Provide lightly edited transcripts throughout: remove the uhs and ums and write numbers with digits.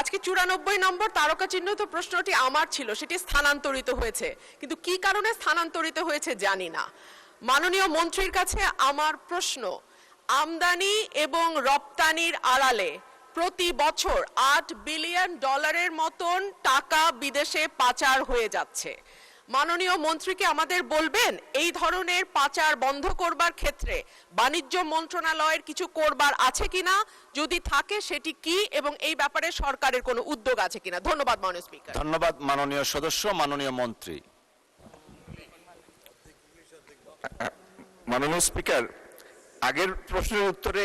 আজকে 94 নম্বর তারকা চিহ্নিত প্রশ্নটি আমার ছিল, সেটি স্থানান্তরিত হয়েছে, কিন্তু কি কারণে স্থানান্তরিত হয়েছে জানি না। মাননীয় মন্ত্রীর কাছে আমার প্রশ্ন, আমদানি এবং রপ্তানির আড়ালে প্রতি বছর $8 বিলিয়ন মতন টাকা বিদেশে পাচার হয়ে যাচ্ছে। মাননীয় মন্ত্রীকে আমাদের বলবেন এই ধরনের পাচার বন্ধ করবার ক্ষেত্রে বাণিজ্য মন্ত্রণালয়ের কিছু করবার আছে কিনা, যদি থাকে সেটি কি, এবং এই ব্যাপারে সরকারের কোনো উদ্যোগ আছে কিনা। ধন্যবাদ মাননীয় স্পিকার। ধন্যবাদ মাননীয় সদস্য। মাননীয় মন্ত্রী। মাননীয় স্পিকার, আগের প্রশ্নের উত্তরে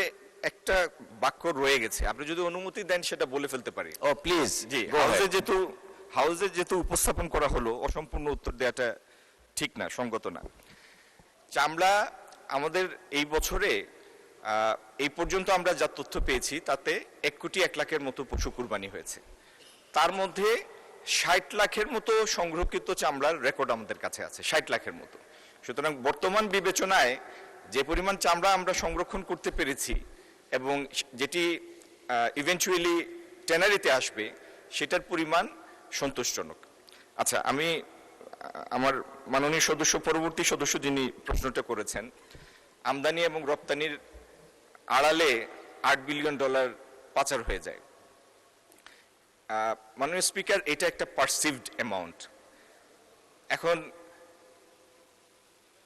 একটা বাক্য রয়ে গেছে, আপনি যদি অনুমতি দেন সেটা বলে ফেলতে পারি। ও প্লিজ। জি, হাউসে যেহেতু উপস্থাপন করা হলো, অসম্পূর্ণ উত্তর দেওয়াটা ঠিক না, সঙ্গত না। চামড়া আমাদের এই বছরে এই পর্যন্ত আমরা যা তথ্য পেয়েছি তাতে 1,01,00,000 মতো পশু কুরবানি হয়েছে। তার মধ্যে 60 লাখের মতো সংরক্ষিত চামড়ার রেকর্ড আমাদের কাছে আছে, 60 লাখের মতো। সুতরাং বর্তমান বিবেচনায় যে পরিমাণ চামড়া আমরা সংরক্ষণ করতে পেরেছি এবং যেটি ইভেন্চুয়ালি ট্যানারিতে আসবে সেটার পরিমাণ সন্তোষজনক। আচ্ছা, আমি আমার মাননীয় সদস্য, পরবর্তী সদস্য যিনি প্রশ্নটা করেছেন, আমদানি এবং রপ্তানির আড়ালে $8 বিলিয়ন পাচার হয়ে যায়। মাননীয় স্পিকার, এটা একটা পারসিভড অ্যামাউন্ট। এখন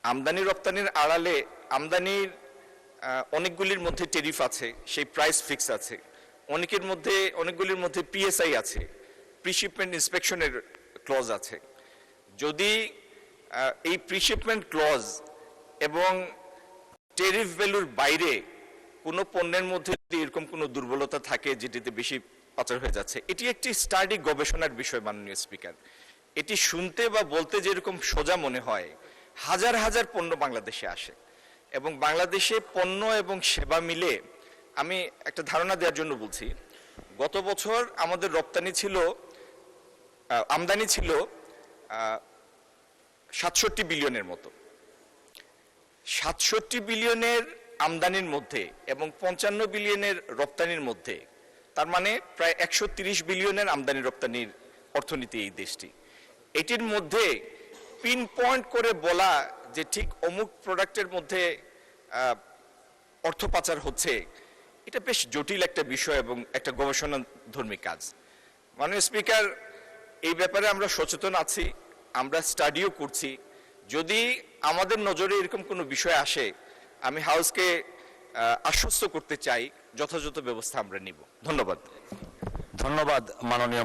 আমদানি রপ্তানির আড়ালে আমদানির অনেকগুলির মধ্যে টেরিফ আছে, সেই প্রাইস ফিক্স আছে, অনেকগুলির মধ্যে পিএসআই আছে, প্রিশিপমেন্ট ইন্সপেকশনের ক্লজ আছে। যদি এই প্রিশিপমেন্ট ক্লজ এবং টেরিফ ভ্যালুর বাইরে কোনো পণ্যের মধ্যে যদি এরকম কোনো দুর্বলতা থাকে যেটিতে বেশি পাচার হয়ে যাচ্ছে, এটি একটি স্টাডি গবেষণার বিষয় মাননীয় স্পিকার। এটি শুনতে বা বলতে যেরকম সোজা মনে হয়, হাজার হাজার পণ্য বাংলাদেশে আসে এবং বাংলাদেশে পণ্য এবং সেবা মিলে, আমি একটা ধারণা দেওয়ার জন্য বলছি, গত বছর আমাদের আমদানি ছিল 67 বিলিয়নের মতো। 67 বিলিয়নের আমদানির মধ্যে এবং 55 বিলিয়নের রপ্তানির মধ্যে, তার মানে প্রায় 130 বিলিয়নের আমদানি রপ্তানির অর্থনীতি এই দেশটি। এটির মধ্যে পিন পয়েন্ট করে বলা যে ঠিক অমুক প্রোডাক্টের মধ্যে অর্থ পাচার হচ্ছে, এটা বেশ জটিল একটা বিষয় এবং একটা গবেষণাধর্মী কাজ। মাননীয় স্পিকার, এই ব্যাপারে আমরা সচেতন আছি, আমরা স্টাডিও করছি। যদি আমাদের নজরে এরকম কোনো বিষয় আসে, আমি হাউসকে আশ্বস্ত করতে চাই যথাযথ ব্যবস্থা আমরা নিব। ধন্যবাদ। ধন্যবাদ মাননীয়